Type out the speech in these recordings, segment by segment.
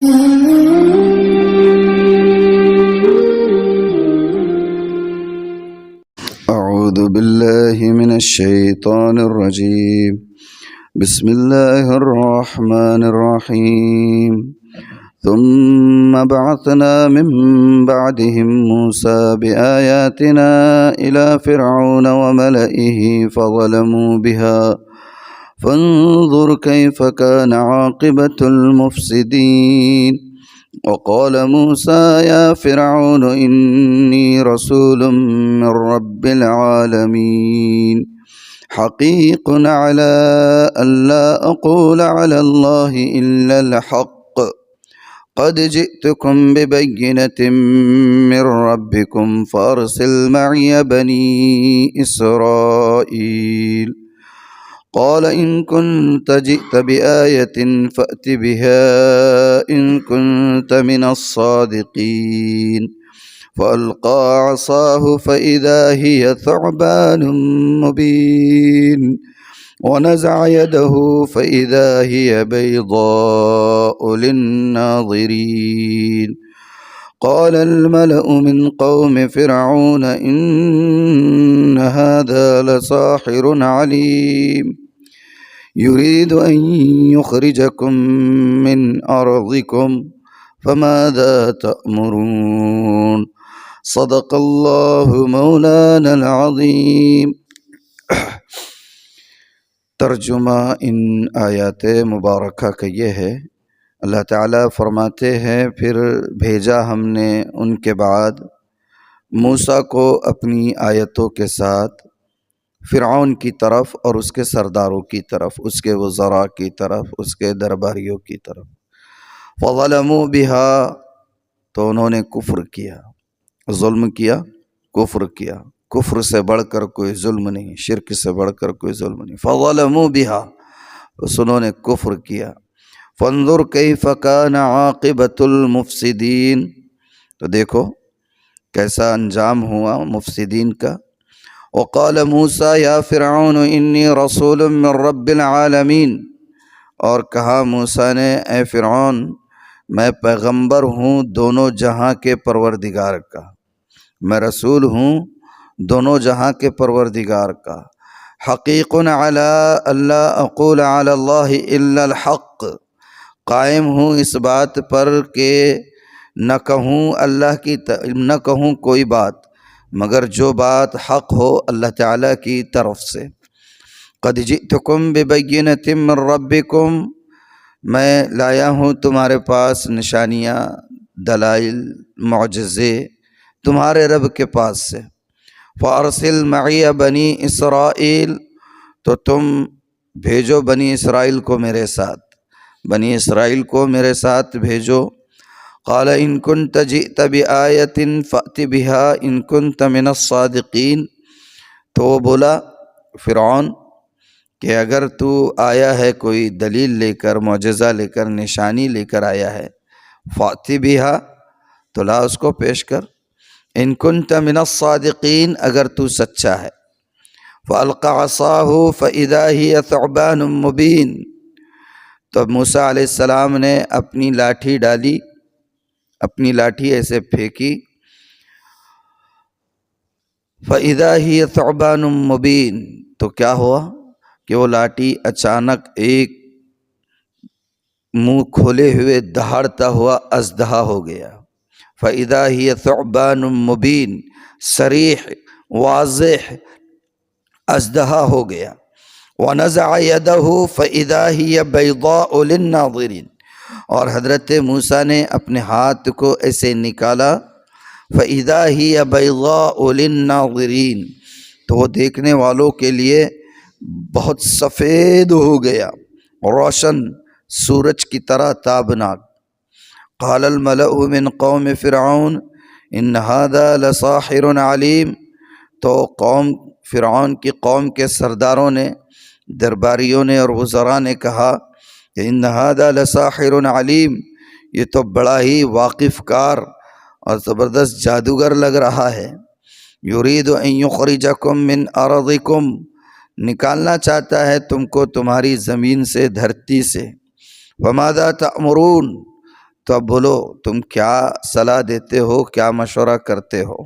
أعوذ بالله من الشيطان الرجيم. بسم الله الرحمن الرحيم. ثم بعثنا من بعدهم موسى بآياتنا إلى فرعون وملئه فظلموا بها فانظر كيف كان عاقبة المفسدين. وقال موسى يا فرعون إني رسول من رب العالمين حقيق على ألا أقول على الله إلا الحق قد جئتكم ببينة من ربكم فأرسل معي بني إسرائيل. قال إن كنت جئت بآية فأت بها إن كنت من الصادقين. فألقى عصاه فإذا هي ثعبان مبين ونزع يده فإذا هي بيضاء للناظرين. قال الملأ من قوم فرعون إن هذا لساحر عليم يريد أن يخرجكم من أرضكم فماذا تأمرون. صدق اللہ مولانا العظیم. ترجمہ ان آیات مبارکہ کا یہ ہے، اللہ تعالیٰ فرماتے ہیں پھر بھیجا ہم نے ان کے بعد موسیٰ کو اپنی آیتوں کے ساتھ فرعون کی طرف اور اس کے سرداروں کی طرف، اس کے وزراء کی طرف، اس کے درباریوں کی طرف. فظلموا بہا، تو انہوں نے کفر کیا، ظلم کیا، کفر کیا. کفر سے بڑھ کر کوئی ظلم نہیں، شرک سے بڑھ کر کوئی ظلم نہیں. فظلموا بہا، بس انہوں نے کفر کیا. فانظر کیف کان عاقبۃ المفسدین، تو دیکھو کیسا انجام ہوا مفسدین کا. وقال موسیٰ یا فرعون انی رسول من رب العالمین، اور کہا موسیٰ نے اے فرعون میں پیغمبر ہوں دونوں جہاں کے پروردگار کا، میں رسول ہوں دونوں جہاں کے پروردگار کا. حقیق علی اللہ اقول علی اللہ الا الحق، قائم ہوں اس بات پر کہ نہ کہوں اللہ کی نہ کہوں کوئی بات مگر جو بات حق ہو اللہ تعالیٰ کی طرف سے. قد جئتکم ببینۃ من ربکم، میں لایا ہوں تمہارے پاس نشانیاں، دلائل، معجزے تمہارے رب کے پاس سے. فارسل معی بنی اسرائیل، تو تم بھیجو بنی اسرائیل کو میرے ساتھ، بنی اسرائیل کو میرے ساتھ بھیجو. قال ان كنت جئت بآیۃ فأت بها ان كنت من الصادقین، تو وہ بولا فرعون کہ اگر تو آیا ہے کوئی دلیل لے کر، معجزہ لے کر، نشانی لے کر آیا ہے، فأت بها، تو لا اس کو پیش کر. ان كنت من الصادقین، اگر تو سچا ہے. فألقى عصاه فإذا هي ثعبان مبین، تو موسیٰ علیہ السلام نے اپنی لاٹھی ڈالی، اپنی لاٹھی ایسے پھینکی. فإذا هي ثعبان مبین، تو کیا ہوا کہ وہ لاٹھی اچانک ایک منہ کھولے ہوئے دہاڑتا ہوا اژدہا ہو گیا. فإذا هي ثعبان مبین، صریح واضح اژدہا ہو گیا. ونزع يده فإذا هي بيضاء للناظرین، اور حضرت موسیٰ نے اپنے ہاتھ کو ایسے نکالا. فإذا هي بيضاء للناظرین، تو وہ دیکھنے والوں کے لیے بہت سفید ہو گیا، روشن سورج کی طرح تابناک. قال الملأ من قوم فرعون ان هذا لساحر علیم، تو فرعون کی قوم کے سرداروں نے، درباریوں نے اور وزراء نے کہا کہ ان هذا لساحر علیم، یہ تو بڑا ہی واقف کار اور زبردست جادوگر لگ رہا ہے. یرید ان یخرجکم من ارضکم، نکالنا چاہتا ہے تم کو تمہاری زمین سے، دھرتی سے. وماذا تأمرون، تو اب بولو تم کیا صلاح دیتے ہو، کیا مشورہ کرتے ہو۔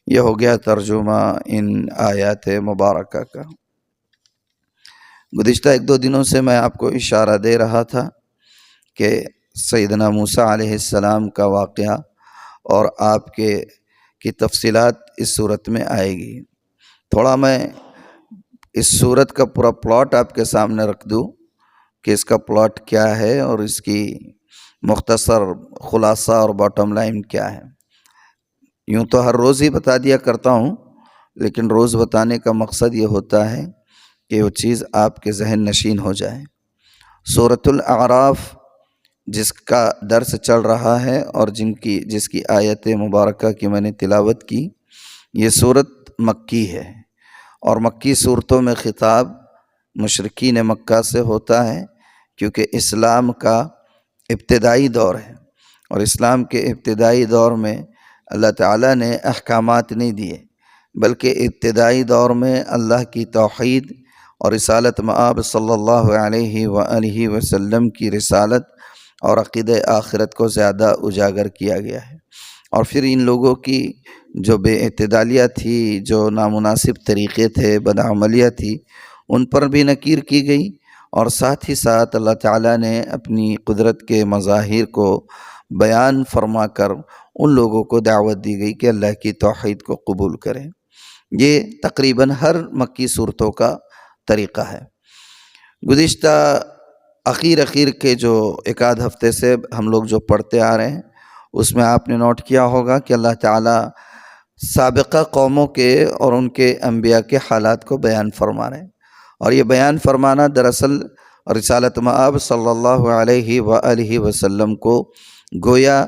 یہ ہو گیا ترجمہ ان آیات مبارکہ کا۔ گزشتہ 1-2 دنوں سے میں آپ کو اشارہ دے رہا تھا کہ سیدنا موسیٰ علیہ السلام کا واقعہ اور آپ کی تفصیلات اس صورت میں آئے گی۔ تھوڑا میں اس صورت کا پورا پلاٹ آپ کے سامنے رکھ دوں کہ اس کا پلاٹ کیا ہے اور اس کی مختصر خلاصہ اور باٹم لائن کیا ہے۔ یوں تو ہر روز ہی بتا دیا کرتا ہوں، لیکن روز بتانے کا مقصد یہ ہوتا ہے کہ وہ چیز آپ کے ذہن نشین ہو جائے۔ سورۃ الاعراف جس کا درس چل رہا ہے اور جس کی آیت مبارکہ کی میں نے تلاوت کی، یہ سورت مکی ہے، اور مکی صورتوں میں خطاب مشرکین مکہ سے ہوتا ہے، کیونکہ اسلام کا ابتدائی دور ہے، اور اسلام کے ابتدائی دور میں اللہ تعالیٰ نے احکامات نہیں دیے، بلکہ ابتدائی دور میں اللہ کی توحید اور رسالت مآب صلی اللہ علیہ وآلہ وسلم کی رسالت اور عقیدہ آخرت کو زیادہ اجاگر کیا گیا ہے۔ اور پھر ان لوگوں کی جو بے اعتدالیہ تھی، جو نامناسب طریقے تھے، بدعملیہ تھی، ان پر بھی نکیر کی گئی، اور ساتھ ہی ساتھ اللہ تعالیٰ نے اپنی قدرت کے مظاہر کو بیان فرما کر ان لوگوں کو دعوت دی گئی کہ اللہ کی توحید کو قبول کریں۔ یہ تقریباً ہر مکی صورتوں کا طریقہ ہے۔ گزشتہ اخیر کے جو 1-8 ہفتے سے ہم لوگ جو پڑھتے آ رہے ہیں، اس میں آپ نے نوٹ کیا ہوگا کہ اللہ تعالیٰ سابقہ قوموں کے اور ان کے انبیاء کے حالات کو بیان فرما رہے ہیں، اور یہ بیان فرمانا دراصل رسالت مآب صلی اللہ علیہ وآلہ وسلم کو گویا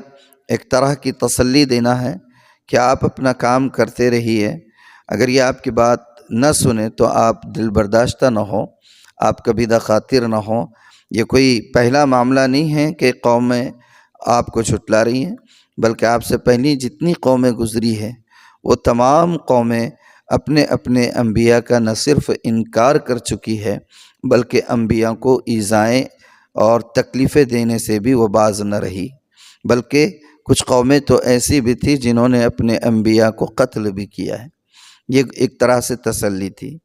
ایک طرح کی تسلی دینا ہے کہ آپ اپنا کام کرتے رہیے، اگر یہ آپ کی بات نہ سنیں تو آپ دل برداشتہ نہ ہو، آپ کبھی دخاطر نہ ہو۔ یہ کوئی پہلا معاملہ نہیں ہے کہ قومیں آپ کو جھٹلا رہی ہیں، بلکہ آپ سے پہلی جتنی قومیں گزری ہیں وہ تمام قومیں اپنے اپنے انبیاء کا نہ صرف انکار کر چکی ہے، بلکہ انبیاء کو ایذائیں اور تکلیفیں دینے سے بھی وہ باز نہ رہی، بلکہ کچھ قومیں تو ایسی بھی تھی جنہوں نے اپنے انبیاء کو قتل بھی کیا ہے۔ یہ ایک طرح سے تسلی تھی۔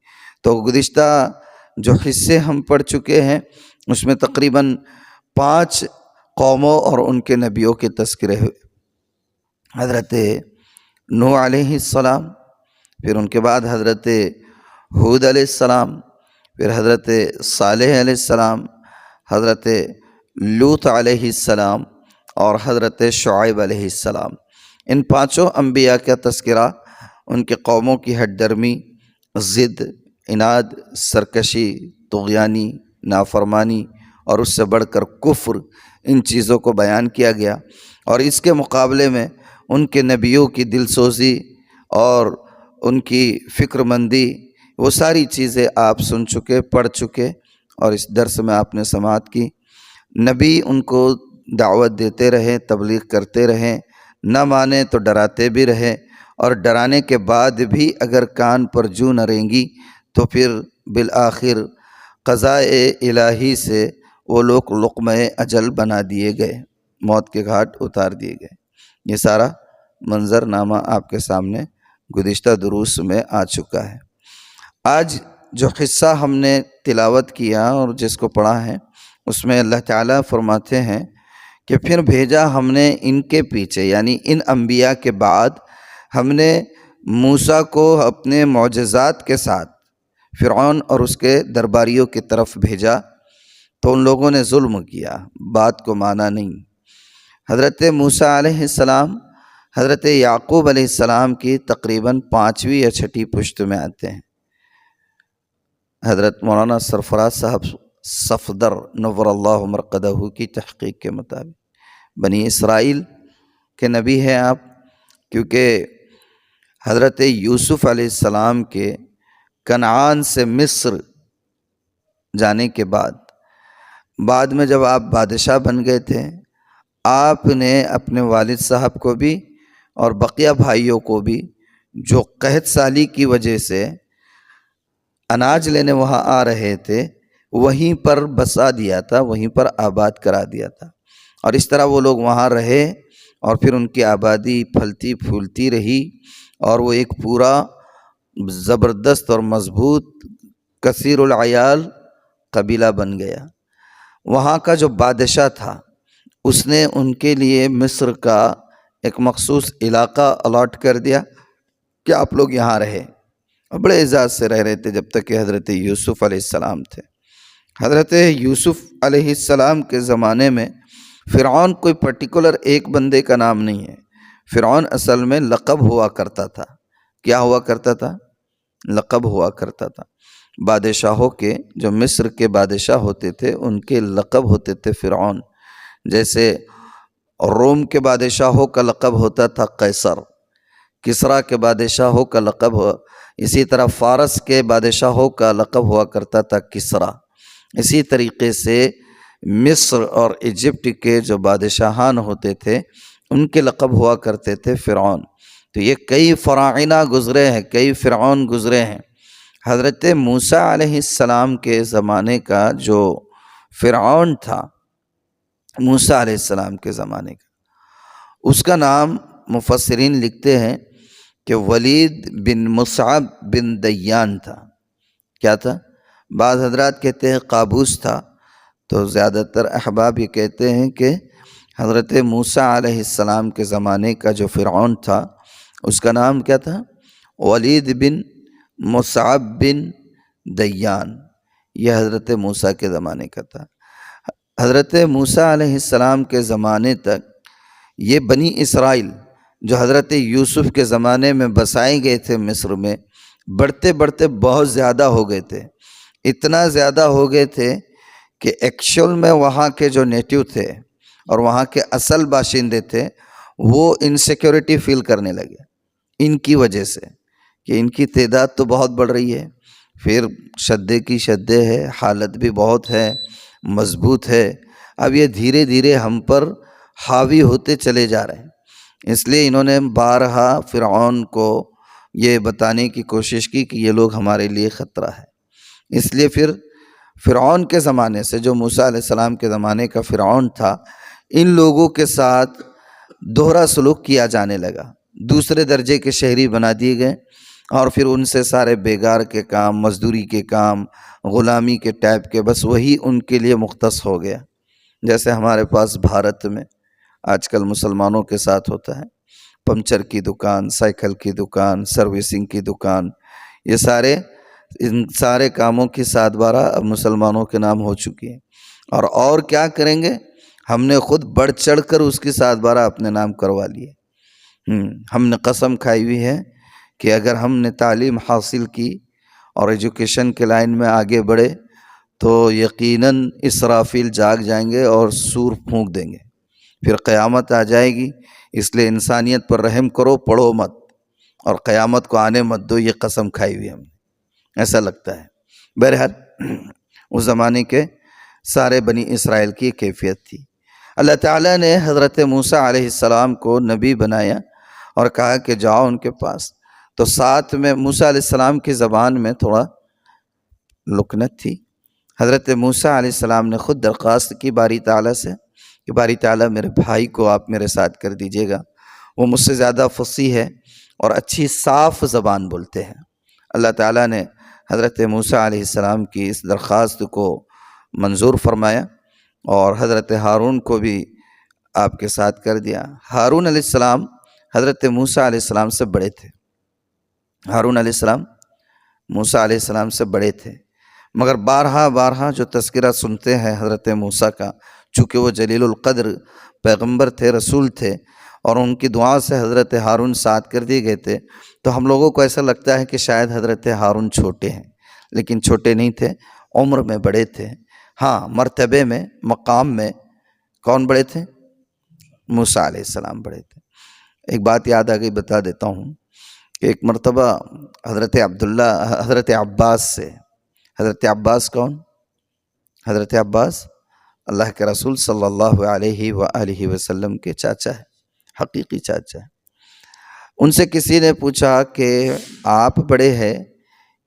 تو گزشتہ جو حصے ہم پڑھ چکے ہیں اس میں تقریباً 5 قوموں اور ان کے نبیوں کے تذکرے ہوئے۔ حضرت نوح علیہ السلام، پھر ان کے بعد حضرت ہود علیہ السلام، پھر حضرت صالح علیہ السلام، حضرت لوط علیہ السلام اور حضرت شعیب علیہ السلام۔ ان 5 انبیاء کا تذکرہ ان کے قوموں کی ہٹ درمی، ضد، عناد، سرکشی، طغیانی، نافرمانی اور اس سے بڑھ کر کفر، ان چیزوں کو بیان کیا گیا، اور اس کے مقابلے میں ان کے نبیوں کی دل سوزی اور ان کی فکر مندی، وہ ساری چیزیں آپ سن چکے، پڑھ چکے، اور اس درس میں آپ نے سماعت کی۔ نبی ان کو دعوت دیتے رہے، تبلیغ کرتے رہے، نہ مانے تو ڈراتے بھی رہے، اور ڈرانے کے بعد بھی اگر کان پر جو نہ رینگی تو پھر بالآخر قضاء الہی سے وہ لوگ لقمہ اجل بنا دیے گئے، موت کے گھاٹ اتار دیے گئے۔ یہ سارا منظرنامہ آپ کے سامنے گزشتہ دروس میں آ چکا ہے۔ آج جو قصہ ہم نے تلاوت کیا اور جس کو پڑھا ہے، اس میں اللہ تعالیٰ فرماتے ہیں کہ پھر بھیجا ہم نے ان کے پیچھے، یعنی ان انبیاء کے بعد ہم نے موسیٰ کو اپنے معجزات کے ساتھ فرعون اور اس کے درباریوں کی طرف بھیجا، تو ان لوگوں نے ظلم کیا، بات کو مانا نہیں۔ حضرت موسیٰ علیہ السلام حضرت یعقوب علیہ السلام کی تقریباً 5ویں یا 6ٹھی پشت میں آتے ہیں۔ حضرت مولانا سرفراز صاحب صفدر نور اللہ مرقدہ کی تحقیق کے مطابق بنی اسرائیل کے نبی ہیں آپ، کیونکہ حضرت یوسف علیہ السلام کے کنعان سے مصر جانے کے بعد میں جب آپ بادشاہ بن گئے تھے، آپ نے اپنے والد صاحب کو بھی اور بقیہ بھائیوں کو بھی جو قحط سالی کی وجہ سے اناج لینے وہاں آ رہے تھے، وہیں پر بسا دیا تھا، وہیں پر آباد کرا دیا تھا، اور اس طرح وہ لوگ وہاں رہے اور پھر ان کی آبادی پھلتی پھولتی رہی اور وہ ایک پورا زبردست اور مضبوط کثیر العیال قبیلہ بن گیا۔ وہاں کا جو بادشاہ تھا اس نے ان کے لیے مصر کا ایک مخصوص علاقہ الاٹ کر دیا کہ آپ لوگ یہاں رہے، اور بڑے اعزاز سے رہ رہے تھے جب تک کہ حضرت یوسف علیہ السلام تھے۔ حضرت یوسف علیہ السلام کے زمانے میں فرعون کوئی پرٹیکولر ایک بندے کا نام نہیں ہے، فرعون اصل میں لقب ہوا کرتا تھا۔ کیا ہوا کرتا تھا؟ لقب ہوا کرتا تھا۔ بادشاہوں کے، جو مصر کے بادشاہ ہوتے تھے ان کے لقب ہوتے تھے فرعون۔ جیسے روم کے بادشاہوں کا لقب ہوتا تھا قیصر، کسریٰ کے بادشاہوں کا لقب ہوا، اسی طرح فارس کے بادشاہوں کا لقب ہوا کرتا تھا کسریٰ۔ اسی طریقے سے مصر اور ایجپٹ کے جو بادشاہان ہوتے تھے ان کے لقب ہوا کرتے تھے فرعون۔ تو یہ کئی فراعنہ گزرے ہیں، کئی فرعون گزرے ہیں۔ حضرت موسیٰ علیہ السلام کے زمانے کا جو فرعون تھا، موسیٰ علیہ السلام کے زمانے کا، اس کا نام مفسرین لکھتے ہیں کہ ولید بن مصعب بن دیان تھا۔ کیا تھا؟ بعض حضرات کہتے ہیں قابوس تھا، تو زیادہ تر احباب یہ کہتے ہیں کہ حضرت موسیٰ علیہ السلام کے زمانے کا جو فرعون تھا اس کا نام کیا تھا؟ ولید بن مصعب بن دیان۔ یہ حضرت موسیٰ کے زمانے کا تھا۔ حضرت موسیٰ علیہ السلام کے زمانے تک یہ بنی اسرائیل جو حضرت یوسف کے زمانے میں بسائے گئے تھے مصر میں، بڑھتے بڑھتے بہت زیادہ ہو گئے تھے۔ اتنا زیادہ ہو گئے تھے کہ ایکچول میں وہاں کے جو نیٹو تھے اور وہاں کے اصل باشندے تھے وہ انسیکیورٹی فیل کرنے لگے ان کی وجہ سے کہ ان کی تعداد تو بہت بڑھ رہی ہے، پھر شدے کی شدے ہے، حالت بھی بہت ہے، مضبوط ہے، اب یہ دھیرے دھیرے ہم پر حاوی ہوتے چلے جا رہے ہیں۔ اس لیے انہوں نے بارہا فرعون کو یہ بتانے کی کوشش کی کہ یہ لوگ ہمارے لیے خطرہ ہے۔ اس لیے پھر فرعون کے زمانے سے، جو موسیٰ علیہ السلام کے زمانے کا فرعون تھا، ان لوگوں کے ساتھ دوہرا سلوک کیا جانے لگا، دوسرے درجے کے شہری بنا دیے گئے، اور پھر ان سے سارے بیگار کے کام، مزدوری کے کام، غلامی کے ٹائپ کے، بس وہی ان کے لیے مختص ہو گیا۔ جیسے ہمارے پاس بھارت میں آج کل مسلمانوں کے ساتھ ہوتا ہے، پنچر کی دکان، سائیکل کی دکان، سروسنگ کی دکان، یہ ان سارے کاموں کی 7/12 اب مسلمانوں کے نام ہو چکی ہیں۔ اور کیا کریں گے؟ ہم نے خود بڑھ چڑھ کر اس کی 7/12 اپنے نام کروا لیے۔ ہم نے قسم کھائی ہوئی ہے کہ اگر ہم نے تعلیم حاصل کی اور ایجوکیشن کے لائن میں آگے بڑھے تو یقیناً اسرافیل جاگ جائیں گے اور سور پھونک دیں گے، پھر قیامت آ جائے گی۔ اس لیے انسانیت پر رحم کرو، پڑھو مت، اور قیامت کو آنے مت دو، یہ قسم کھائی ہوئی ہم نے، ایسا لگتا ہے۔ بہرحال اس زمانے کے سارے بنی اسرائیل کی کیفیت تھی۔ اللہ تعالیٰ نے حضرت موسیٰ علیہ السلام کو نبی بنایا اور کہا کہ جاؤ ان کے پاس، تو ساتھ میں موسیٰ علیہ السلام کی زبان میں تھوڑا لکنت تھی۔ حضرت موسیٰ علیہ السلام نے خود درخواست کی باری تعالیٰ سے کہ باری تعالیٰ میرے بھائی کو آپ میرے ساتھ کر دیجیے گا، وہ مجھ سے زیادہ فصیح ہے اور اچھی صاف زبان بولتے ہیں۔ اللہ تعالیٰ نے حضرت موسیٰ علیہ السلام کی اس درخواست کو منظور فرمایا اور حضرت ہارون کو بھی آپ کے ساتھ کر دیا۔ ہارون علیہ السلام حضرت موسیٰ علیہ السلام سے بڑے تھے۔ ہارون علیہ السلام موسیٰ علیہ السلام سے بڑے تھے، مگر بارہا جو تذکرہ سنتے ہیں حضرت موسیٰ کا، چونکہ وہ جلیل القدر پیغمبر تھے، رسول تھے، اور ان کی دعا سے حضرت ہارون ساتھ کر دیے گئے تھے، تو ہم لوگوں کو ایسا لگتا ہے کہ شاید حضرت ہارون چھوٹے ہیں، لیکن چھوٹے نہیں تھے، عمر میں بڑے تھے۔ ہاں، مرتبے میں، مقام میں کون بڑے تھے؟ موسیٰ علیہ السلام بڑے تھے۔ ایک بات یاد آ گئی، بتا دیتا ہوں کہ ایک مرتبہ حضرت عباس سے، حضرت عباس کون؟ حضرت عباس اللہ کے رسول صلی اللہ علیہ وآلہ وسلم کے چاچا ہے، حقیقی چاچا ہے۔ ان سے کسی نے پوچھا کہ آپ بڑے ہیں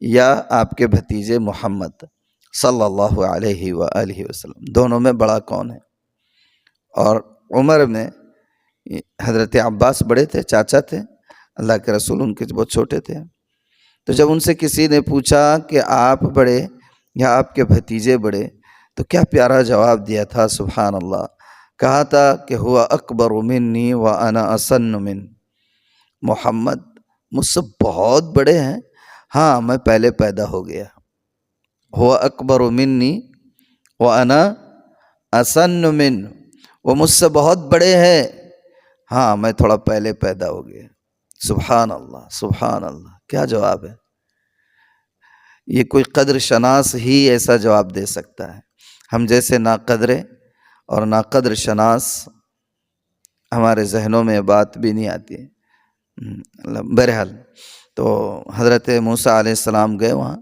یا آپ کے بھتیجے محمد صلی اللہ علیہ وآلہ وسلم، دونوں میں بڑا کون ہے؟ اور عمر میں حضرت عباس بڑے تھے، چاچا تھے، اللہ کے رسول ان کے بہت چھوٹے تھے۔ تو جب ان سے کسی نے پوچھا کہ آپ بڑے یا آپ کے بھتیجے بڑے، تو کیا پیارا جواب دیا تھا، سبحان اللہ، کہا تھا کہ ہوا اکبر منی وانا اسن من، محمد مجھ سے بہت بڑے ہیں، ہاں میں پہلے پیدا ہو گیا۔ ہوا اکبر منی وانا اسن من، وہ مجھ سے بہت بڑے ہیں، ہاں میں تھوڑا پہلے پیدا ہو گیا۔ سبحان اللہ، سبحان اللہ، کیا جواب ہے! یہ کوئی قدر شناس ہی ایسا جواب دے سکتا ہے، ہم جیسے ناقدرے اور ناقدر شناس ہمارے ذہنوں میں بات بھی نہیں آتی ہے۔ بہرحال تو حضرت موسیٰ علیہ السلام گئے وہاں،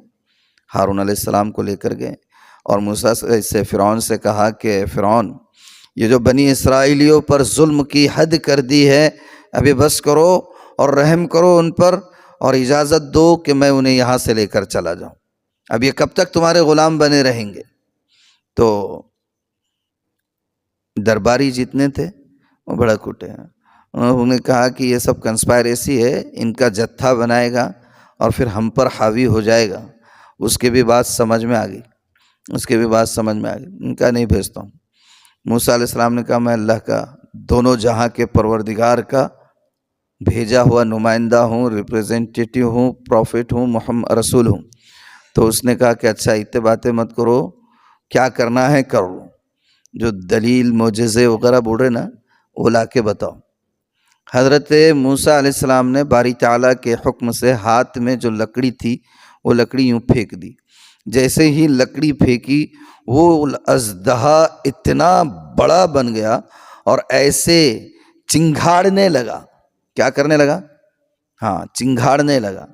ہارون علیہ السلام کو لے کر گئے، اور موسیٰ سے فرعون سے کہا کہ فرعون، یہ جو بنی اسرائیلیوں پر ظلم کی حد کر دی ہے، ابھی بس کرو اور رحم کرو ان پر، اور اجازت دو کہ میں انہیں یہاں سے لے کر چلا جاؤں، اب یہ کب تک تمہارے غلام بنے رہیں گے؟ تو درباری جتنے تھے وہ بڑا کٹے ہیں، انہوں نے کہا کہ یہ سب کنسپائریسی ہے، ان کا جتھا بنائے گا اور پھر ہم پر حاوی ہو جائے گا۔ اس کی بھی بات سمجھ میں آ گئی، ان کا نہیں بھیجتا ہوں۔ موسیٰ علیہ السلام نے کہا میں اللہ کا، دونوں جہاں کے پروردگار کا بھیجا ہوا نمائندہ ہوں، ریپریزنٹیٹیو ہوں، پروفٹ ہوں، محمد رسول ہوں۔ تو اس نے کہا کہ اچھا اتنے باتیں مت کرو، کیا کرنا ہے کر لو، جو دلیل معجزے وغیرہ بول رہے نا وہ لا کے بتاؤ۔ حضرت موسیٰ علیہ السلام نے باری تعالیٰ کے حکم سے ہاتھ میں جو لکڑی تھی وہ لکڑی یوں پھینک دی، جیسے ہی لکڑی پھینکی وہ اژدہا اتنا بڑا بن گیا اور ایسے چنگھاڑنے لگا۔ کیا کرنے لگا؟ ہاں، چنگھاڑنے لگا،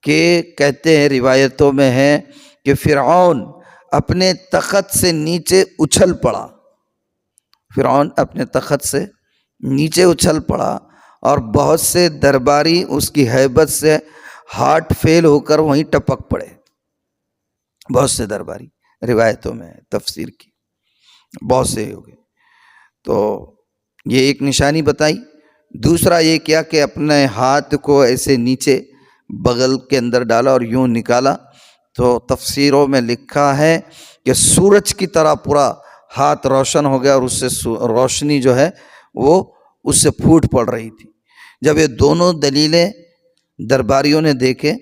کہ کہتے ہیں روایتوں میں ہے کہ فرعون اپنے تخت سے نیچے اچھل پڑا، فرعون اپنے تخت سے نیچے اچھل پڑا، اور بہت سے درباری اس کی ہیبت سے ہارٹ فیل ہو کر وہیں ٹپک پڑے، بہت سے درباری، روایتوں میں تفسیر کی بہت سے ہو گئے۔ تو یہ ایک نشانی بتائی۔ دوسرا یہ کیا کہ اپنے ہاتھ کو ایسے نیچے بغل کے اندر ڈالا اور یوں نکالا، تو تفسیروں میں لکھا ہے کہ سورج کی طرح پورا ہاتھ روشن ہو گیا، اور اس سے روشنی جو ہے وہ اس سے پھوٹ پڑ رہی تھی۔ جب یہ دونوں دلیلیں درباریوں نے دیکھے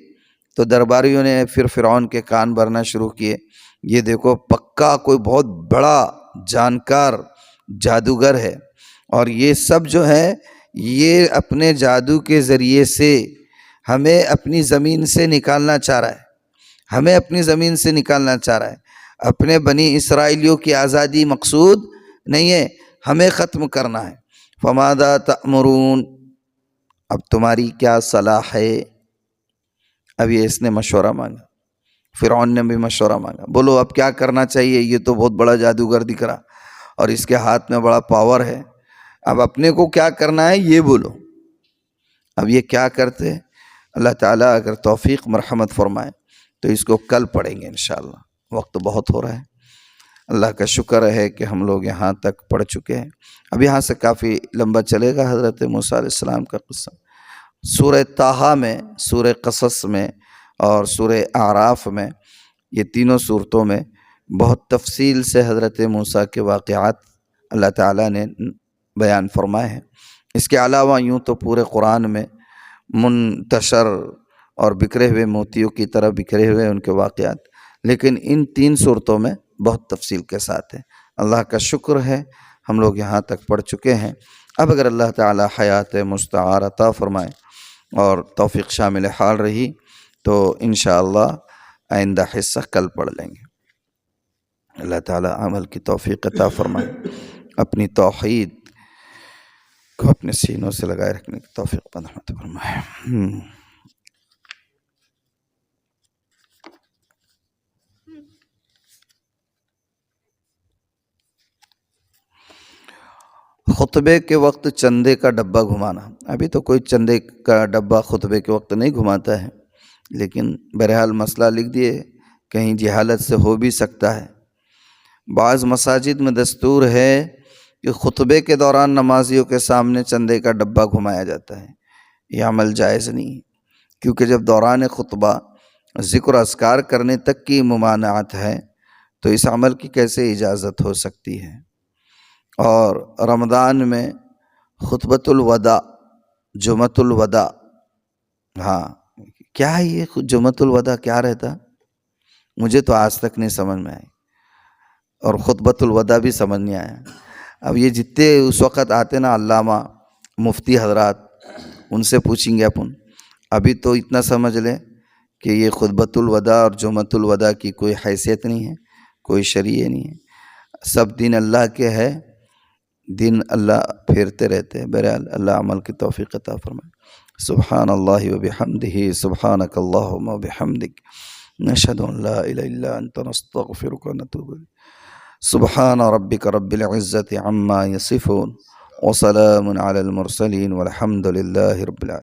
تو درباریوں نے پھر فرعون کے کان بھرنا شروع کیے، یہ دیکھو پکا کوئی بہت بڑا جانکار جادوگر ہے، اور یہ سب جو ہے یہ اپنے جادو کے ذریعے سے ہمیں اپنی زمین سے نکالنا چاہ رہا ہے، ہمیں اپنی زمین سے نکالنا چاہ رہا ہے، اپنے بنی اسرائیلیوں کی آزادی مقصود نہیں ہے، ہمیں ختم کرنا ہے۔ فماذا تأمرون، اب تمہاری کیا صلاح ہے؟ اب یہ اس نے مشورہ مانگا، فرعون نے بھی مشورہ مانگا، بولو اب کیا کرنا چاہیے، یہ تو بہت بڑا جادوگر دکھ رہا اور اس کے ہاتھ میں بڑا پاور ہے، اب اپنے کو کیا کرنا ہے یہ بولو۔ اب یہ کیا کرتے؟ اللہ تعالیٰ اگر توفیق مرحمت فرمائے تو اس کو کل پڑھیں گے انشاءاللہ، وقت بہت ہو رہا ہے۔ اللہ کا شکر ہے کہ ہم لوگ یہاں تک پڑھ چکے ہیں، اب یہاں سے کافی لمبا چلے گا حضرت موسیٰ علیہ السلام کا قصہ۔ سورہ طٰہٰ میں، سورہ قصص میں اور سورہ اعراف میں، یہ تینوں صورتوں میں بہت تفصیل سے حضرت موسیٰ کے واقعات اللہ تعالیٰ نے بیان فرمائے ہیں۔ اس کے علاوہ یوں تو پورے قرآن میں منتشر اور بکھرے ہوئے موتیوں کی طرح بکھرے ہوئے ان کے واقعات، لیکن ان تین صورتوں میں بہت تفصیل کے ساتھ ہے۔ اللہ کا شکر ہے ہم لوگ یہاں تک پڑھ چکے ہیں۔ اب اگر اللہ تعالی حیات مستعار عطا فرمائے اور توفیق شامل حال رہی تو انشاءاللہ آئندہ حصہ کل پڑھ لیں گے۔ اللہ تعالی عمل کی توفیق عطا فرمائے، اپنی توحید کو اپنے سینوں سے لگائے رکھنے کی توفیق عطا فرمائے۔ خطبے کے وقت چندے کا ڈبہ گھمانا، ابھی تو کوئی چندے کا ڈبہ خطبے کے وقت نہیں گھماتا ہے، لیکن بہرحال مسئلہ لکھ دیے، کہیں جہالت سے ہو بھی سکتا ہے۔ بعض مساجد میں دستور ہے کہ خطبے کے دوران نمازیوں کے سامنے چندے کا ڈبہ گھمایا جاتا ہے، یہ عمل جائز نہیں ہے، کیونکہ جب دوران خطبہ ذکر اذکار کرنے تک کی ممانعت ہے تو اس عمل کی کیسے اجازت ہو سکتی ہے؟ اور رمضان میں خطبۃ الوداع، جمعۃ الوداع، ہاں کیا ہے یہ جمعۃ الوداع؟ کیا رہتا؟ مجھے تو آج تک نہیں سمجھ میں آئی، اور خطبۃ الوداع بھی سمجھ نہیں آیا۔ اب یہ جتنے اس وقت آتے نا علامہ مفتی حضرات، ان سے پوچھیں گے اپن۔ ابھی تو اتنا سمجھ لیں کہ یہ خطبۃ الوداع اور جمعۃ الوداع کی کوئی حیثیت نہیں ہے، کوئی شریعہ نہیں ہے، سب دین اللہ کے ہے، دین اللہ پھیرتے رہتے ہیں۔ بہرحال اللہ عمل کی توفیق عطا فرمائے۔ سبحان اللہ وبحمدہ، سبحانک اللہم وبحمدک، نشہد ان لا الہ الا انت، نستغفرک ونتوب الیک۔ سبحان ربک رب العزة عما یصفون، وسلام علی المرسلین، والحمد للہ رب العالمین۔